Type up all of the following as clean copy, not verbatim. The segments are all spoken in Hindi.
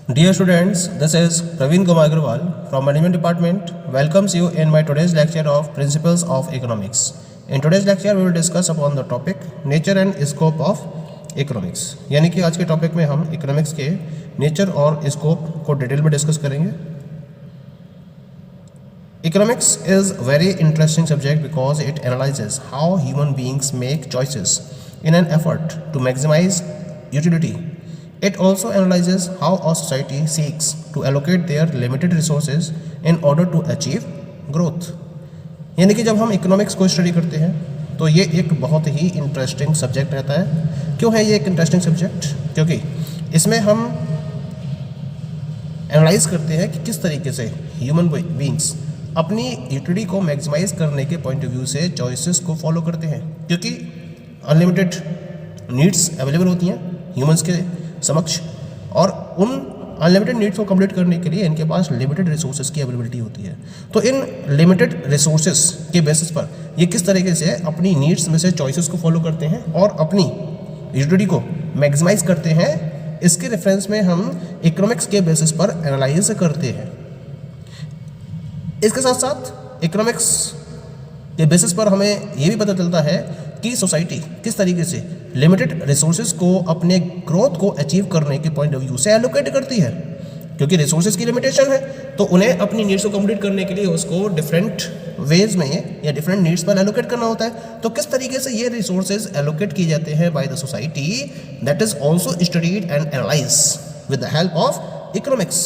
Dear students, this is Praveen Kumar Agrawal from Management Department welcomes you in my today's lecture of Principles of Economics. In today's lecture we will discuss upon the topic Nature and Scope of Economics. यानी कि आज के टॉपिक में हम इकोनॉमिक्स के नेचर और स्कोप को डिटेल में डिस्कस करेंगे. Economics is very interesting subject because it analyzes how human beings make choices in an effort to maximize utility. It also analyzes how a society seeks to allocate their limited resources in order to achieve growth. यानी कि जब हम इकोनॉमिक्स को स्टडी करते हैं तो ये एक बहुत ही इंटरेस्टिंग सब्जेक्ट रहता है. क्यों है ये एक इंटरेस्टिंग सब्जेक्ट? क्योंकि इसमें हम एनालाइज करते हैं कि किस तरीके से ह्यूमन बीइंग्स अपनी यूटिलिटी को मैक्सिमाइज करने के पॉइंट ऑफ व्यू से चॉइसेस को फॉलो करते हैं. क्योंकि अनलिमिटेड नीड्स अवेलेबल होती हैं ह्यूमंस के समक्ष और उन अनलिमिटेड नीड्स को कंप्लीट करने के लिए इनके पास लिमिटेड रिसोर्सेज की अवेलेबिलिटी होती है. तो इन लिमिटेड रिसोर्सेज के बेसिस पर ये किस तरीके से अपनी नीड्स में से चॉइसेस को फॉलो करते हैं और अपनी यूटिलिटी को मैक्सिमाइज करते हैं, इसके रेफरेंस में हम इकोनॉमिक्स के बेसिस पर एनालाइज करते हैं. इसके साथ साथ इकोनॉमिक्स के बेसिस पर हमें ये भी पता चलता है कि सोसाइटी किस तरीके से लिमिटेड रिसोर्सेज को अपने ग्रोथ को अचीव करने के पॉइंट ऑफ व्यू से एलोकेट करती है. क्योंकि रिसोर्सेज की लिमिटेशन है तो उन्हें अपनी नीड्स को कंप्लीट करने के लिए उसको डिफरेंट वेज में या डिफरेंट नीड्स पर एलोकेट करना होता है. तो किस तरीके से ये रिसोर्सेज एलोकेट किए जाते हैं by the society, that is also studied and analyse with the help of economics.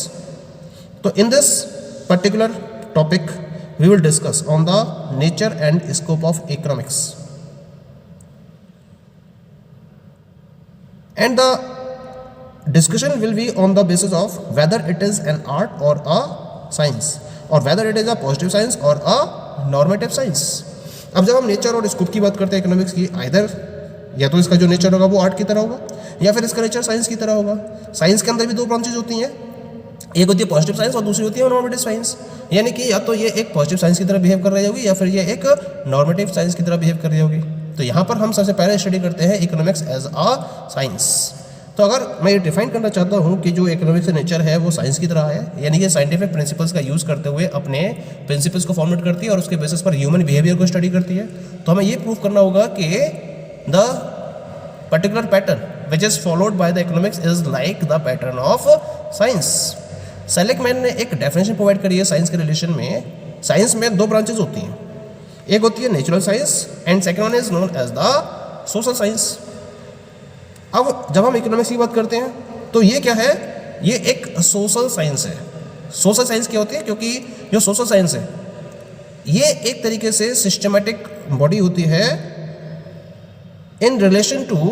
तो in this particular topic we will discuss on the nature and scope of economics, and the discussion will be on the basis of whether it is an art or a science or whether it is a positive science or a normative science. अब जब हम नेचर और स्कोप की बात करते हैं इकोनॉमिक्स की, आइदर या तो इसका जो नेचर होगा वो आर्ट की तरह होगा या फिर इसका नेचर साइंस की तरह होगा. साइंस के अंदर भी दो ब्रांचेज होती हैं, एक होती है पॉजिटिव साइंस और दूसरी होती है नॉर्मेटिव साइंस. यानी कि या तो ये एक पॉजिटिव साइंस की तरह बिहेव कर रही होगी या फिर ये एक नॉर्मेटिव साइंस की तरह बिहेव कर रही होगी. तो यहाँ पर हम सबसे पहले स्टडी करते हैं इकोनॉमिक्स एज अ साइंस. तो अगर मैं ये डिफाइन करना चाहता हूँ कि जो इकोनॉमिक्स का नेचर है वो साइंस की तरह है, यानी कि साइंटिफिक प्रिंसिपल्स का यूज़ करते हुए अपने प्रिंसिपल्स को फॉर्मुलेट करती है और उसके बेसिस पर ह्यूमन बिहेवियर को स्टडी करती है. तो हमें ये प्रूव करना होगा कि the particular pattern which is followed by the economics is like the pattern of science. Seligman ने एक डेफिनेशन प्रोवाइड करी है साइंस के रिलेशन में. साइंस में दो ब्रांचेज होती हैं, एक होती है natural science and second one is known as the social science. अब जब हम इकोनॉमिक्स की बात करते हैं तो ये क्या है, ये एक सोशल साइंस है. सोशल साइंस क्या होती है? क्योंकि जो सोशल साइंस है ये एक तरीके से सिस्टमेटिक बॉडी होती है in relation to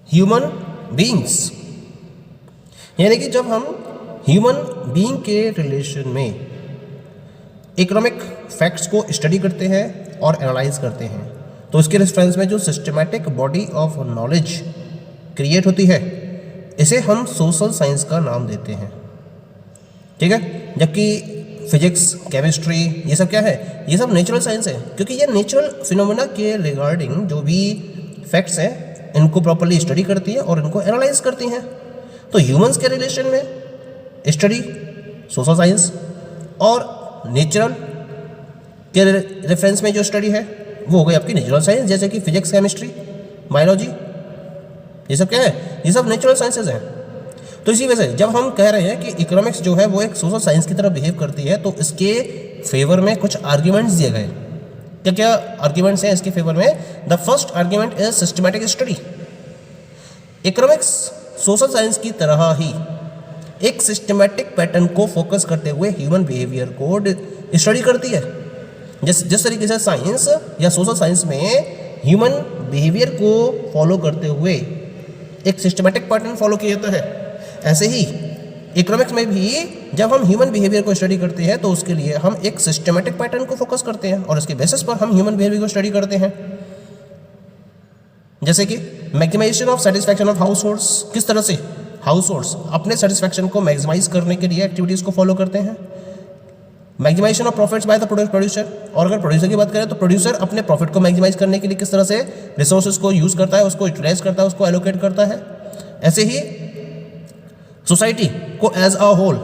human beings. यानी कि जब हम ह्यूमन बीइंग के रिलेशन में इकोनॉमिक फैक्ट्स को स्टडी करते हैं और एनालाइज करते हैं तो इसके रेफरेंस में जो systematic body of knowledge create होती है इसे हम सोशल साइंस का नाम देते हैं. ठीक है, जबकि फिजिक्स, केमिस्ट्री ये सब क्या है, ये सब नेचुरल साइंस है. क्योंकि ये नेचुरल फिनोमेना के रिगार्डिंग जो भी फैक्ट्स हैं इनको प्रॉपरली स्टडी करती है और इनको एनालाइज करती हैं. तो ह्यूमंस के रिलेशन में स्टडी सोशल साइंस और नेचुरल के रेफरेंस में जो स्टडी है वो हो गई आपकी नेचुरल साइंस, जैसे कि फिजिक्स, केमिस्ट्री, बायोलॉजी, ये सब क्या है, ये सब नेचुरल साइंसेज हैं. तो इसी वजह से जब हम कह रहे हैं कि इकोनॉमिक्स जो है वो एक सोशल साइंस की तरह बिहेव करती है तो इसके फेवर में कुछ आर्ग्यूमेंट्स दिए गए. क्या क्या आर्ग्यूमेंट्स हैं इसके फेवर में? The first argument is systematic study. Economics social science की तरह ही एक सिस्टमैटिक पैटर्न को फोकस करते हुए ह्यूमन बिहेवियर को स्टडी करती है. जिस तरीके से साइंस या सोशल साइंस में ह्यूमन बिहेवियर को फॉलो करते हुए एक सिस्टमैटिक पैटर्न फॉलो किया जाता है, ऐसे ही इकोनॉमिक्स में भी जब हम ह्यूमन बिहेवियर को स्टडी करते हैं तो उसके लिए हम एक सिस्टमैटिक पैटर्न को फोकस करते हैं और इसके बेसिस पर हम ह्यूमन बिहेवियर को स्टडी करते हैं. जैसे कि maximisation of satisfaction of households, किस तरह से हाउस होल्ड्स अपने सेटिस्फैक्शन को मैक्सिमाइज करने के लिए एक्टिविटीज़ को फॉलो करते हैं. Maximisation of profits by the producer, और अगर प्रोड्यूसर की बात करें तो प्रोड्यूसर अपने प्रॉफिट को मैक्सिमाइज करने के लिए किस तरह से रिसोर्सेज को यूज़ करता है, उसको यूटिलाइज करता है, उसको एलोकेट करता है. ऐसे ही सोसाइटी को as a whole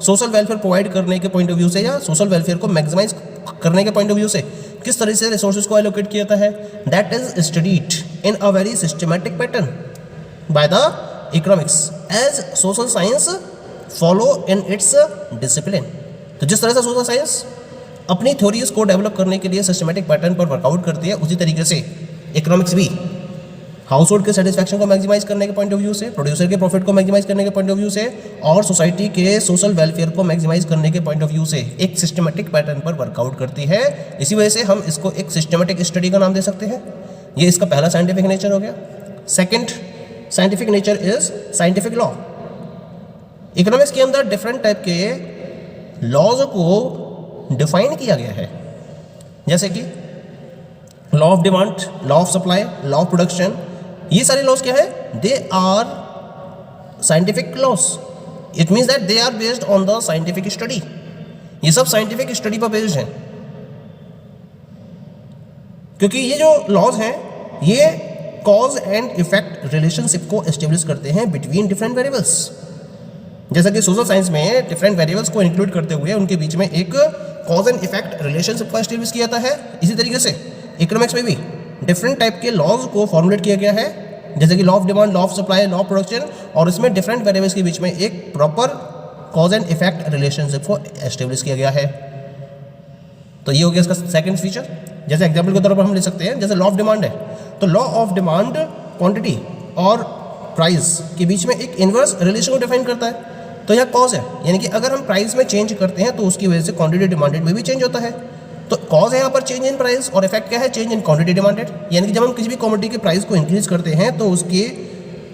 social welfare provide करने के पॉइंट ऑफ व्यू से या सोशल वेलफेयर को मैक्सिमाइज करने के पॉइंट ऑफ व्यू से किस तरह से रिसोर्सेज को एलोकेट किया जाता है, that is studied in a very systematic pattern by the economics as social science follow in its discipline. तो जिस तरह से सोशल साइंस अपनी थ्योरीज को डेवलप करने के लिए सिस्टमैटिक पैटर्न पर वर्कआउट करती है, उसी तरीके से इकोनॉमिक्स भी हाउस होल्ड के सेटिस्फैक्शन को मैक्सिमाइज करने के पॉइंट ऑफ व्यू से, प्रोड्यूसर के प्रॉफिट को मैक्सिमाइज करने के पॉइंट ऑफ व्यू से और सोसाइटी के सोशल वेलफेयर को मैक्सिमाइज करने के पॉइंट ऑफ व्यू से एक सिस्टमैटिक पैटर्न पर वर्कआउट करती है। इसी वजह से हम इसको एक सिस्टमैटिक स्टडी का नाम दे सकते हैं। ये इसका पहला साइंटिफिक नेचर हो गया। Second scientific nature is scientific law. Economics के अंदर डिफरेंट टाइप के लॉज को डिफाइन किया गया है, जैसे कि law of demand, law of supply, law of production. ये सारे लॉज क्या है? They are scientific laws. It means that they are based on the scientific study. ये सब साइंटिफिक स्टडी पर बेस्ड हैं, क्योंकि ये जो लॉज हैं ये कॉज एंड इफेक्ट रिलेशनशिप को एस्टेब्लिश करते हैं बिटवीन डिफरेंट वेरिएबल्स। जैसा कि सोशल साइंस में डिफरेंट वेरिएबल्स को इंक्लूड करते हुए उनके बीच में एक कॉज एंड इफेक्ट रिलेशनशिप को एस्टेब्लिश किया जाता है, इसी तरीके से इकोनॉमिक्स में भी डिफरेंट टाइप के लॉज को फॉर्मुलेट किया गया है, जैसे कि law of demand, law of supply, law of production, और इसमें डिफरेंट वेरिएबल्स के बीच में एक proper cause and effect relationship को एस्टेब्लिश किया गया है। तो ये हो गया इसका सेकंड फीचर। जैसे एग्जांपल के तौर पर हम ले सकते हैं, जैसे लॉ ऑफ डिमांड है, तो लॉ ऑफ डिमांड क्वांटिटी और प्राइस के बीच में एक इनवर्स रिलेशन को डिफाइन करता है। तो यह कॉज है, यानी कि अगर हम प्राइस में चेंज करते हैं तो उसकी वजह से क्वांटिटी डिमांडेड में भी चेंज होता है। तो कॉज है यहाँ पर चेंज इन प्राइस और इफेक्ट क्या है? Change in quantity demanded. यानी कि जब हम किसी भी कमोडिटी के प्राइस को इंक्रीज करते हैं तो उसकी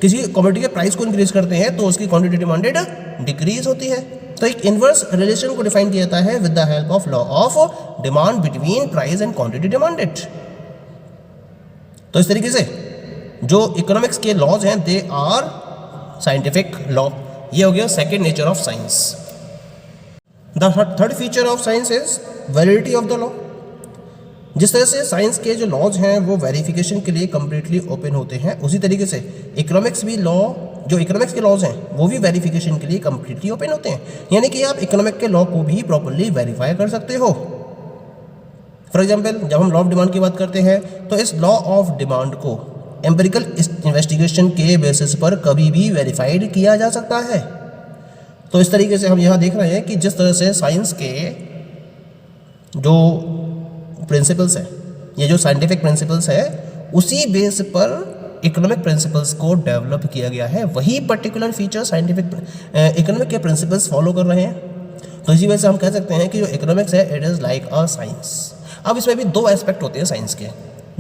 किसी कमोडिटी के प्राइस को इंक्रीज करते हैं तो उसकी क्वांटिटी डिमांडेड डिक्रीज होती है। तो एक इनवर्स रिलेशन को डिफाइन किया जाता है with the help of law of demand between price and quantity demanded. तो इस तरीके से जो इकोनॉमिक्स के लॉज हैं दे आर साइंटिफिक लॉ। ये हो गया second nature of science. The third feature of science is validity of the law. जिस तरह से साइंस के जो लॉज हैं वो वेरिफिकेशन के लिए कंप्लीटली ओपन होते हैं, उसी तरीके से इकोनॉमिक्स भी लॉ, जो इकोनॉमिक्स के लॉज हैं वो भी वेरिफिकेशन के लिए कंप्लीटली ओपन होते हैं। यानी कि आप इकोनॉमिक के लॉ को भी प्रॉपर्ली वेरीफाई कर सकते हो। फॉर एग्जाम्पल, जब हम लॉ ऑफ डिमांड की बात करते हैं तो इस लॉ ऑफ डिमांड को एम्पिरिकल इन्वेस्टिगेशन के बेसिस पर कभी भी वेरीफाइड किया जा सकता है। तो इस तरीके से हम यह देख रहे हैं कि जिस तरह से साइंस के जो प्रिंसिपल्स हैं, ये जो साइंटिफिक प्रिंसिपल्स है, उसी बेस पर इकोनॉमिक प्रिंसिपल्स को डेवलप किया गया है। वही पर्टिकुलर फीचर साइंटिफिक इकोनॉमिक के प्रिंसिपल्स फॉलो कर रहे हैं। तो इसी वजह से हम कह सकते हैं कि जो इकोनॉमिक्स है it is like a science. अब इसमें भी दो एस्पेक्ट होते हैं साइंस के।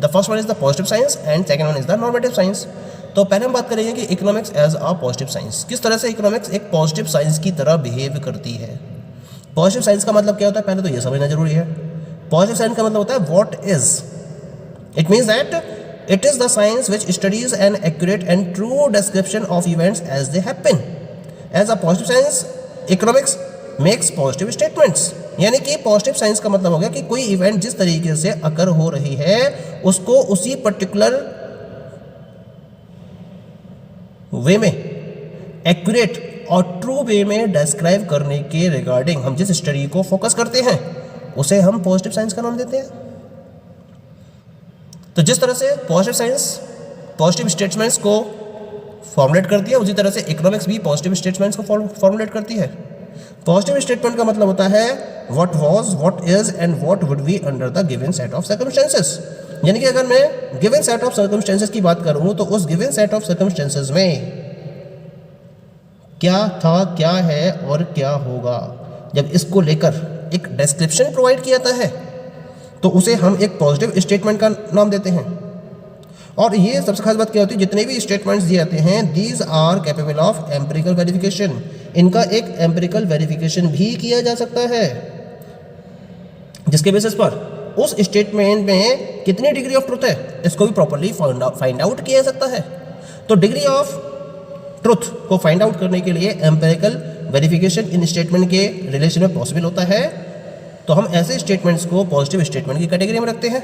The first one is the positive science and second one is the normative science. तो पहले हम बात करेंगे कि economics as a positive science, किस तरह से इकोनॉमिक्स एक पॉजिटिव साइंस की तरह बिहेव करती है। पॉजिटिव साइंस का मतलब क्या होता है, पहले तो ये समझना जरूरी है। पॉजिटिव साइंस का मतलब होता है what is. It means that it is the science which studies an accurate and true description of events as they happen. As a positive science economics makes positive statements. यानी कि पॉजिटिव साइंस का मतलब हो गया कि कोई इवेंट जिस तरीके से अकर हो रही है उसको उसी पर्टिकुलर वे में एक्यूरेट और ट्रू वे में डिस्क्राइब करने के रिगार्डिंग हम जिस स्टडी को फोकस करते हैं उसे हम पॉजिटिव साइंस का नाम देते हैं। तो जिस तरह से पॉजिटिव साइंस पॉजिटिव स्टेटमेंट्स को फॉर्मुलेट करती है, उसी तरह से इकोनॉमिक्स भी पॉजिटिव स्टेटमेंट्स को फॉर्मुलेट करती है। पॉजिटिव स्टेटमेंट का मतलब होता है what was, what is and what would be under the given set of circumstances. यानी कि अगर मैं गिवन सेट ऑफ सर्कमस्टेंसेस की बात करूं तो उस गिवन सेट ऑफ सर्कमस्टेंसेस में क्या था, क्या है और क्या होगा, जब इसको लेकर एक डिस्क्रिप्शन प्रोवाइड किया जाता है तो उसे हम एक पॉजिटिव स्टेटमेंट का नाम देते हैं। और ये सबसे खास बात क्या होती है, जितने भी स्टेटमेंट्स दिए जाते हैं these are capable of empirical verification. इनका एक एम्पिरिकल वेरिफिकेशन भी किया जा सकता है, जिसके बेसिस पर उस स्टेटमेंट में कितनी डिग्री ऑफ ट्रुथ है इसको भी प्रॉपर्ली फाइंड आउट किया जा सकता है। तो डिग्री ऑफ ट्रुथ को फाइंड आउट करने के लिए एम्पिरिकल वेरिफिकेशन इन स्टेटमेंट के रिलेशन में पॉसिबल होता है। तो हम ऐसे स्टेटमेंट्स को पॉजिटिव स्टेटमेंट की कैटेगरी में रखते हैं।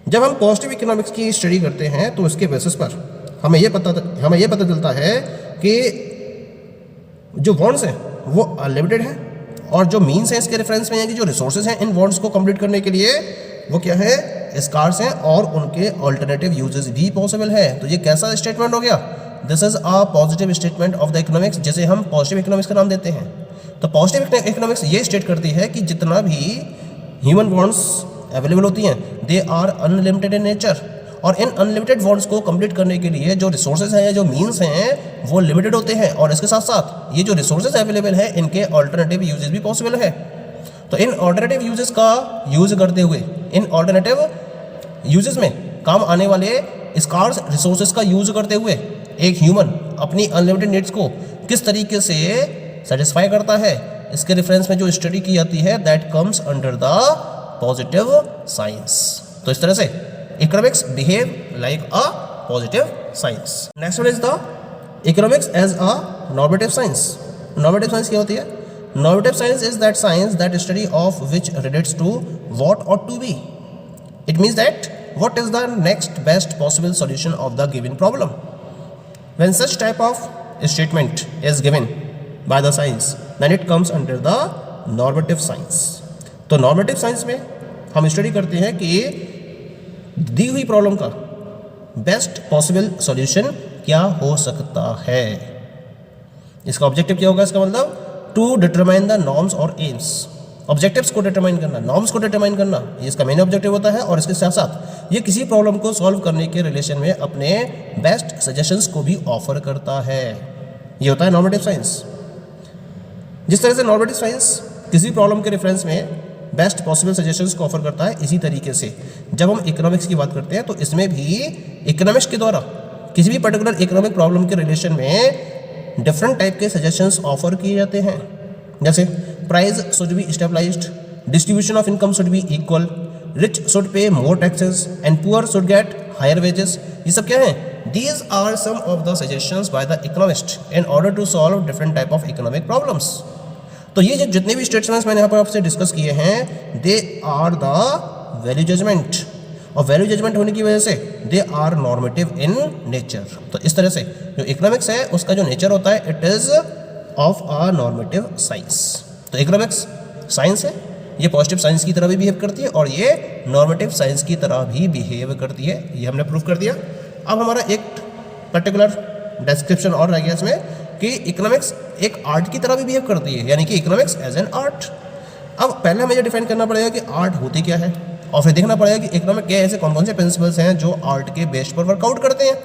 जब हम पॉजिटिव इकोनॉमिक्स की स्टडी करते हैं तो उसके बेसिस पर हमें ये पता चलता है कि जो वॉन्ट्स हैं वो अनलिमिटेड है, और जो मीन्स हैं इसके रेफरेंस में है कि जो रिसोर्सेज हैं इन वॉन्ट्स को कंप्लीट करने के लिए वो क्या है, स्कार्स हैं, और उनके ऑल्टरनेटिव यूजेस भी पॉसिबल है। तो ये कैसा स्टेटमेंट हो गया, this is a positive statement of the economics, जिसे हम पॉजिटिव इकोनॉमिक्स का नाम देते हैं। तो पॉजिटिव इकोनॉमिक्स ये स्टेट करती है कि जितना भी ह्यूमन वॉन्ट्स अवेलेबल होती हैं they are unlimited in nature, और इन अनलिमिटेड वॉन्ट्स को कंप्लीट करने के लिए जो रिसोर्सेज हैं, जो मीन्स हैं, वो लिमिटेड होते हैं, और इसके साथ साथ ये जो रिसोर्सेज अवेलेबल है इनके ऑल्टरनेटिव यूजेस भी पॉसिबल है। तो इन ऑल्टरनेटिव यूजेस का यूज करते हुए, इन ऑल्टरनेटिव यूजेस में काम आने वाले स्कार्स रिसोर्सेज का यूज करते हुए एक ह्यूमन अपनी अनलिमिटेड नीड्स को किस तरीके से सेटिस्फाई करता है, इसके रेफरेंस में जो स्टडी की जाती है that comes under the positive science. तो इस तरह से economics behave like a positive science. Next one is the economics as a normative science. Normative science क्या होती है? Normative science is that science that study of which relates to what ought to be. It means that what is the next best possible solution of the given problem. When such type of statement is given by the science, then it comes under the normative science. तो normative science में हम स्टडी करते हैं कि दी हुई प्रॉब्लम का बेस्ट पॉसिबल सॉल्यूशन क्या हो सकता है। इसका ऑब्जेक्टिव क्या होगा? इसका मतलब टू डिटरमाइन द नॉर्म्स और एम्स। ऑब्जेक्टिव्स को डिटरमाइन करना, नॉर्म्स को डिटरमाइन करना, ये इसका मेन ऑब्जेक्टिव होता है, और इसके साथ साथ ये किसी प्रॉब्लम को सॉल्व करने के रिलेशन में अपने बेस्ट सजेशंस को भी ऑफर करता है। ये होता है नॉर्मेटिव साइंस। जिस तरह से नॉर्मेटिव साइंस किसी प्रॉब्लम के रेफरेंस में बेस्ट पॉसिबल सजेशंस को ऑफर करता है, इसी तरीके से जब हम इकोनॉमिक्स की बात करते हैं तो इसमें भी इकोनॉमिक्स के द्वारा किसी भी पर्टिकुलर इकोनॉमिक प्रॉब्लम के रिलेशन में डिफरेंट टाइप के सजेशंस ऑफर किए जाते हैं। जैसे price should be stabilised, distribution of income should be equal, rich should pay more taxes and poor should get higher wages. ये सब क्या है? These are some of the suggestions by the economist in order to solve different type of economic problems. तो ये जो जितने भी स्टेटमेंट्स मैंने यहाँ पर आपसे डिस्कस किए हैं they are the value judgment, और वैल्यू जजमेंट होने की वजह से they are normative in nature. तो इस तरह से जो इकोनॉमिक्स है उसका जो नेचर होता है it is of a normative science. तो इकोनॉमिक्स साइंस है, ये पॉजिटिव साइंस की तरह भी बिहेव करती है और ये नॉर्मेटिव साइंस की तरह भी बिहेव करती है। ये हमने प्रूव कर दिया। अब हमारा एक पर्टिकुलर डिस्क्रिप्शन और रह गया इसमें कि इकोनॉमिक्स एक आर्ट की तरह भी बिहेव करती है, यानी कि इकोनॉमिक्स एज एन आर्ट। अब पहले हमें ये डिफाइन करना पड़ेगा कि आर्ट होती क्या है, और फिर देखना पड़ेगा कि इकोनॉमिक के ऐसे कौन कौन से प्रिंसिपल्स हैं जो आर्ट के बेस पर वर्कआउट करते हैं।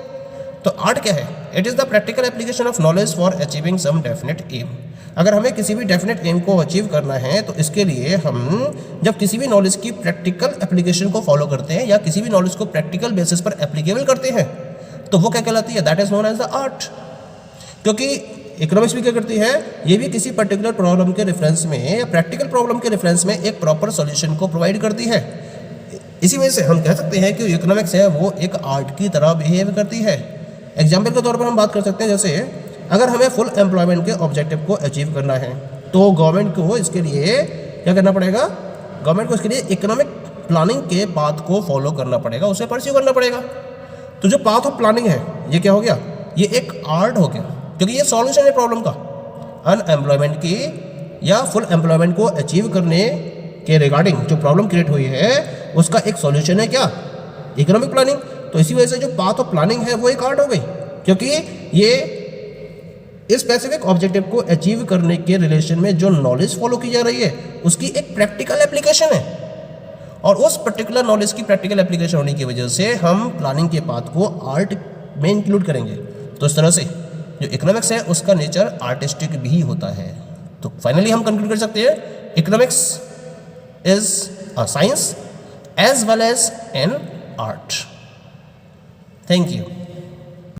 तो आर्ट क्या है? It is the practical application of knowledge for achieving some definite aim. अगर हमें किसी भी डेफिनेट एम को अचीव करना है तो इसके लिए हम जब किसी भी नॉलेज की प्रैक्टिकल एप्लीकेशन को फॉलो करते हैं या किसी भी नॉलेज को प्रैक्टिकल बेसिस पर एप्लीकेबल करते हैं तो वो क्या कहलाती है? That is known as the art. क्योंकि इकोनॉमिक्स भी क्या करती है, ये भी किसी पर्टिकुलर प्रॉब्लम के रेफरेंस में या प्रैक्टिकल प्रॉब्लम के रेफरेंस में एक प्रॉपर सॉल्यूशन को प्रोवाइड करती है। इसी वजह से हम कह सकते हैं कि इकोनॉमिक्स है वो एक आर्ट की तरह बिहेव करती है। एग्जाम्पल के तौर पर हम बात कर सकते हैं, जैसे अगर हमें फुल एम्प्लॉयमेंट के ऑब्जेक्टिव को अचीव करना है तो गवर्नमेंट को इसके लिए क्या करना पड़ेगा? गवर्नमेंट को इसके लिए इकोनॉमिक प्लानिंग के पाथ को फॉलो करना पड़ेगा, उसे परस्यू करना पड़ेगा। तो जो पाथ ऑफ प्लानिंग है ये क्या हो गया? ये एक आर्ट हो गया, क्योंकि ये सॉल्यूशन है प्रॉब्लम का। अनएम्प्लॉयमेंट की या फुल एम्प्लॉयमेंट को अचीव करने के रिगार्डिंग जो प्रॉब्लम क्रिएट हुई है उसका एक सॉल्यूशन है क्या? Economic planning. तो इसी वजह से जो पाथ ऑफ प्लानिंग है वो एक आर्ट हो गई, क्योंकि ये इस स्पेसिफिक ऑब्जेक्टिव को अचीव करने के रिलेशन में जो नॉलेज फॉलो की जा रही है उसकी एक प्रैक्टिकल एप्लीकेशन है, और उस पर्टिकुलर नॉलेज की प्रैक्टिकल एप्लीकेशन होने की वजह से हम प्लानिंग के पाथ को आर्ट में इंक्लूड करेंगे। तो इस तरह से जो इकोनॉमिक्स है उसका नेचर आर्टिस्टिक भी होता है। तो फाइनली हम कंक्लूड कर सकते हैं economics is a science as well as an art. Thank you.